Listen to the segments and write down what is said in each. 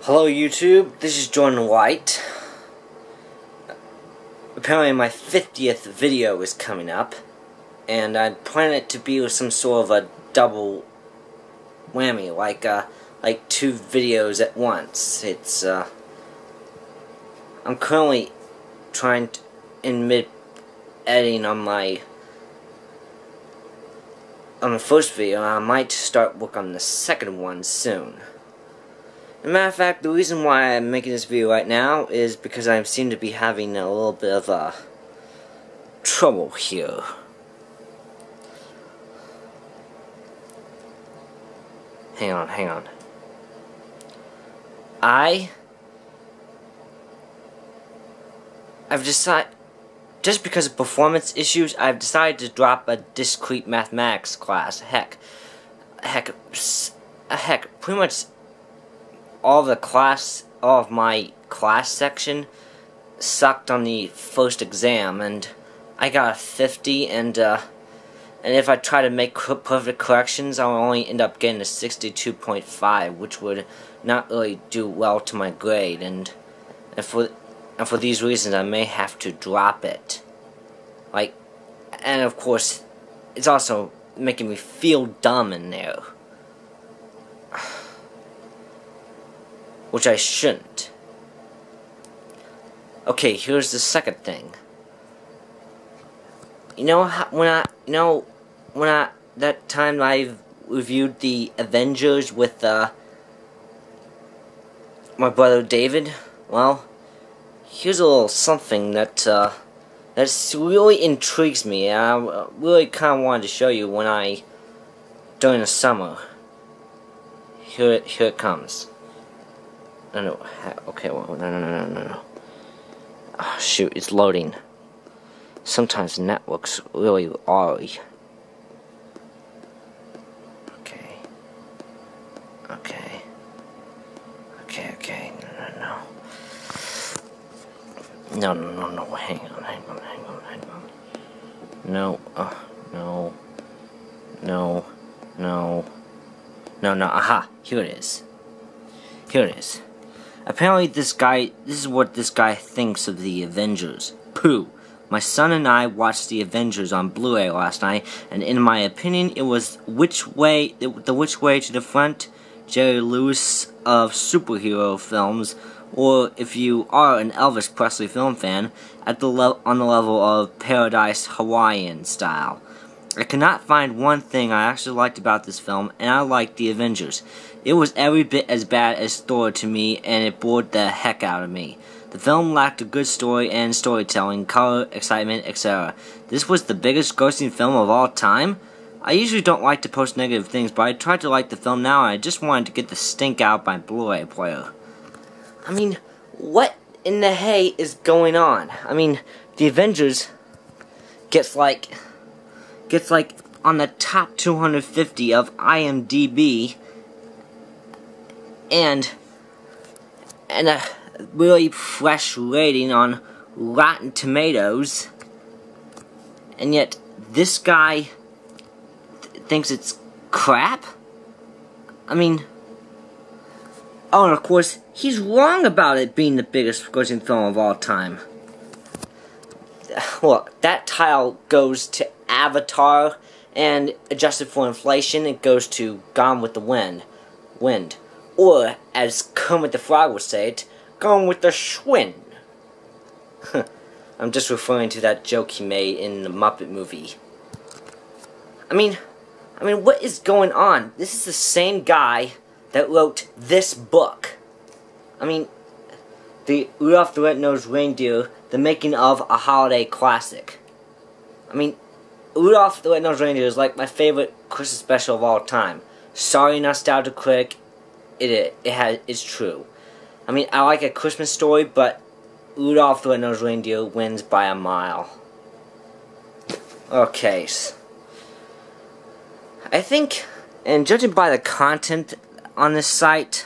Hello YouTube, this is Jordan White. Apparently my 50th video is coming up, and I plan it to be with some sort of a double whammy, like two videos at once. I'm currently in mid-editing on the first video, and I might start work on the second one soon. As a matter of fact, the reason why I'm making this video right now is because I seem to be having a little bit of trouble here. Hang on. I've decided, just because of performance issues, I've decided to drop a discrete mathematics class. Heck, pretty much all of my class section sucked on the first exam, and I got a 50, and if I try to make perfect corrections, I'll only end up getting a 62.5, which would not really do well to my grade, and for these reasons, I may have to drop it. And of course, it's also making me feel dumb in there, which I shouldn't. Okay, here's the second thing. That time I reviewed the Avengers with my brother David. Well, here's a little something that really intrigues me, and I really kind of wanted to show you during the summer. Here it comes. No. Okay, well, no. Oh, shoot, it's loading. Sometimes the network's really awry. Okay. No. Hang on. No. Aha, here it is. Apparently this is what this guy thinks of the Avengers. Pooh. My son and I watched the Avengers on Blu-ray last night, and in my opinion, it was which way to the front, Jerry Lewis of superhero films, or if you are an Elvis Presley film fan, on the level of Paradise Hawaiian style. I could not find one thing I actually liked about this film, and I liked the Avengers. It was every bit as bad as Thor to me, and it bored the heck out of me. The film lacked a good story and storytelling, color, excitement, etc. This was the biggest grossing film of all time? I usually don't like to post negative things, but I tried to like the film now, and I just wanted to get the stink out my Blu-ray player. I mean, what in the hay is going on? I mean, the Avengers gets like on the top 250 of IMDb, and a really fresh rating on Rotten Tomatoes, and yet this guy thinks it's crap? I mean, oh, and of course, he's wrong about it being the biggest grossing film of all time. Look, that title goes to Avatar, and adjusted for inflation, it goes to Gone with the Wind. Or, as Kermit the Frog would say it, Gone with the Schwinn. I'm just referring to that joke he made in the Muppet movie. I mean, what is going on? This is the same guy that wrote this book. I mean, the Rudolph the Red-Nosed Reindeer, the making of a holiday classic. I mean, Rudolph the Red-Nosed Reindeer is like my favorite Christmas special of all time. Sorry, nostalgia critic, it's true. I mean, I like A Christmas Story, but Rudolph the Red-Nosed Reindeer wins by a mile. Okay. I think, and judging by the content on this site,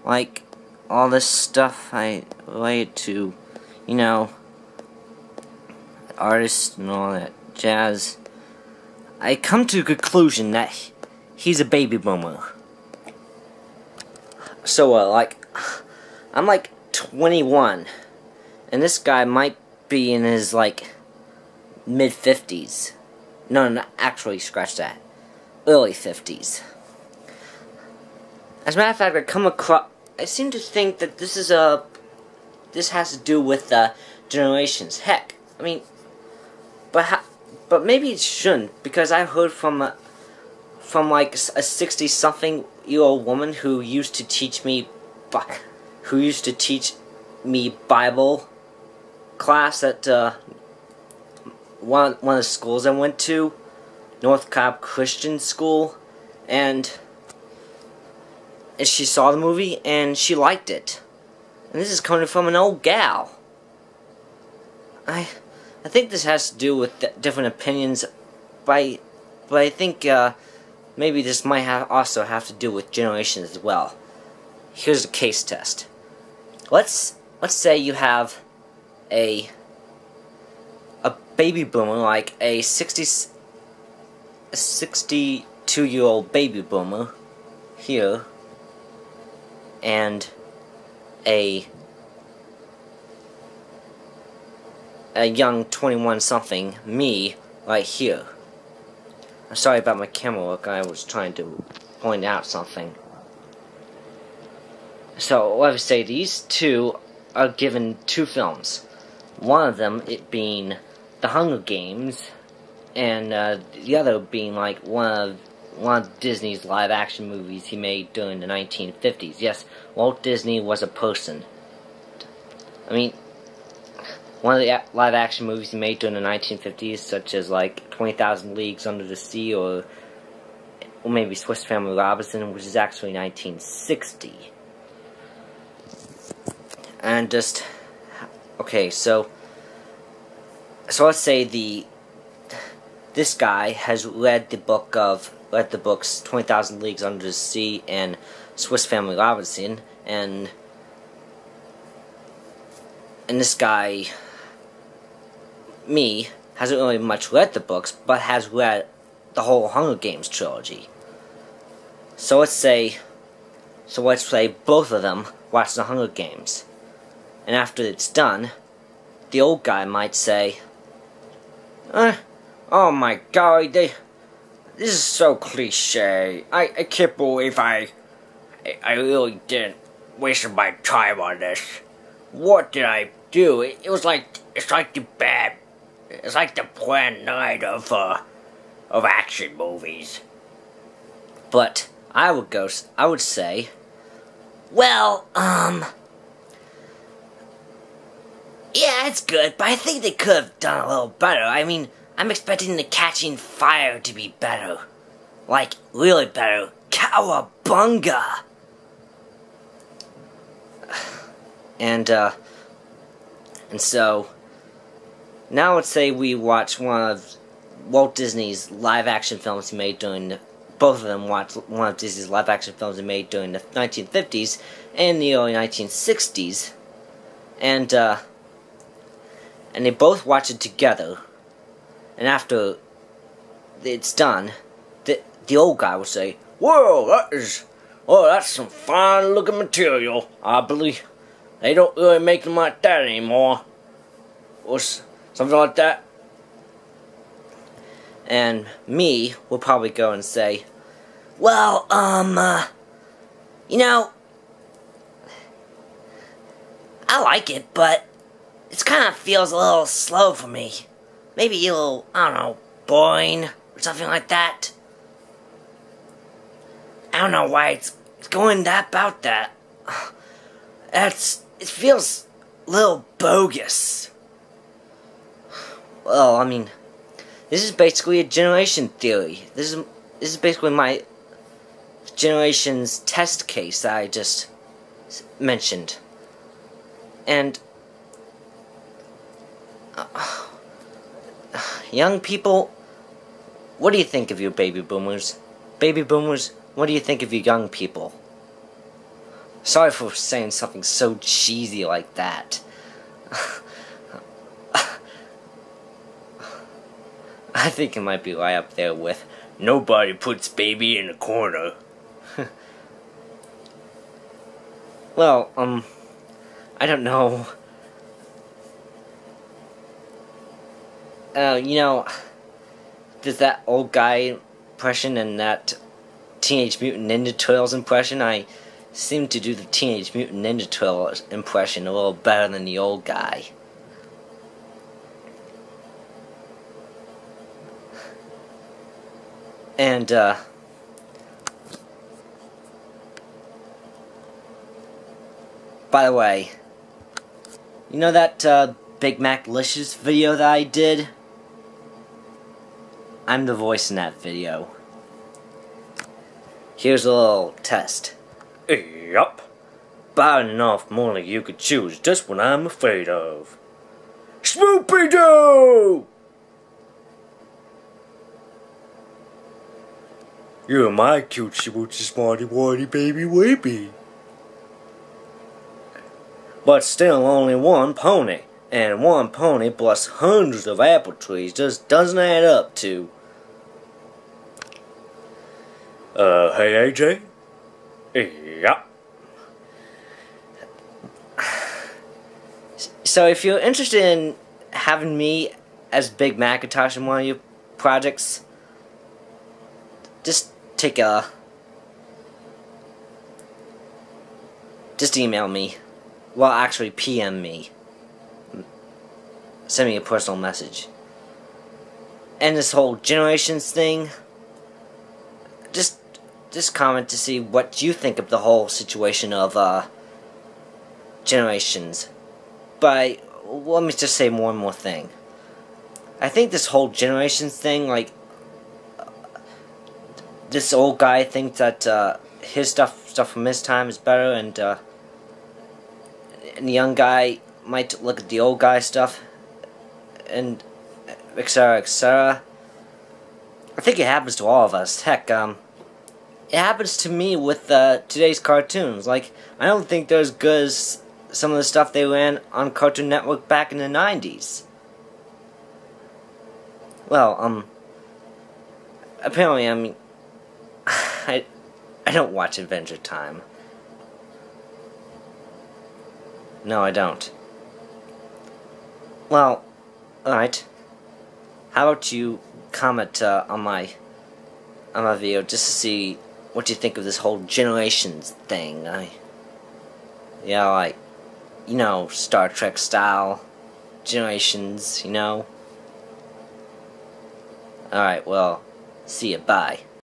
like all this stuff I relate to, artists and all that jazz, I come to the conclusion that he's a baby boomer. So, I'm like 21, and this guy might be in his, like, mid-50s. No, actually, scratch that. Early 50s. As a matter of fact, I seem to think that this has to do with, generations. Heck, I mean, but maybe it shouldn't, because I heard from like a 60-something-year-old woman who used to teach me Bible class at one of the schools I went to, North Cobb Christian School, and she saw the movie and she liked it. And this is coming from an old gal. I think this has to do with different opinions, but I think maybe this might also have to do with generations as well. Here's a case test. Let's say you have a baby boomer, like a 62-year-old baby boomer here, and a young 21-something, me, right here. I'm sorry about my camera work, I was trying to point out something. So, let me say, these two are given two films. One of them, it being The Hunger Games, and the other being like one of Disney's live-action movies he made during the 1950s. Yes, Walt Disney was a person. I mean, one of the live-action movies he made during the 1950s, such as like 20,000 Leagues Under the Sea, or maybe Swiss Family Robinson, which is actually 1960. And just, okay, so let's say this guy has read the books 20,000 Leagues Under the Sea and Swiss Family Robinson, and this guy, me, hasn't really much read the books, but has read the whole Hunger Games trilogy. So let's say both of them watch the Hunger Games. And after it's done, the old guy might say, oh my god, this is so cliche. I can't believe I really didn't waste my time on this. What did I do? It's like the Plan 9 of action movies. But I would say, well, yeah, it's good, but I think they could have done a little better. I mean, I'm expecting the Catching Fire to be better. Like, really better. Cowabunga! And so, now let's say we watch one of Walt Disney's live-action films he made during both of them watch one of Disney's live-action films he made during the 1950s and the early 1960s. And they both watch it together. And after it's done, the old guy will say, "Whoa, that's some fine-looking material. I believe they don't really make them like that anymore," or something like that. And me will probably go and say, "Well, you know, I like it, but it kind of feels a little slow for me. Maybe a little, I don't know, boring, or something like that. I don't know why it's going about that. It feels a little bogus." Well, I mean, this is basically a generation theory. This is basically my generation's test case that I just mentioned. And young people, what do you think of your baby boomers? Baby boomers, what do you think of you young people? Sorry for saying something so cheesy like that. I think it might be right up there with "Nobody puts baby in a corner." Well, I don't know. You know, there's that old guy impression and that Teenage Mutant Ninja Turtles impression. I seem to do the Teenage Mutant Ninja Turtles impression a little better than the old guy. And, by the way, you know that, Big Mac Licious video that I did? I'm the voice in that video. Here's a little test. Yup. Bad enough more than you could choose, just what I'm afraid of. Swoopy-Doo! You're my cutesy wootsy smarty warty baby wapey. But still only one pony, and one pony plus hundreds of apple trees just doesn't add up to. Hey AJ? Yeah. So if you're interested in having me as Big Macintosh in one of your projects, just email me. Well, actually, PM me. Send me a personal message. And this whole Generations thing, just comment to see what you think of the whole situation of, Generations. But, let me just say one more thing. I think this whole Generations thing, like, this old guy thinks that, his stuff from his time is better, and the young guy might look at the old guy stuff, and etc., etc. I think it happens to all of us. Heck, it happens to me with today's cartoons. Like, I don't think they're as good as some of the stuff they ran on Cartoon Network back in the 90s. Well, apparently, I mean, I don't watch Adventure Time. No, I don't. Well, alright. How about you comment on my video just to see what you think of this whole Generations thing. Yeah, like, you know, Star Trek style Generations, you know. Alright, well, see ya, bye.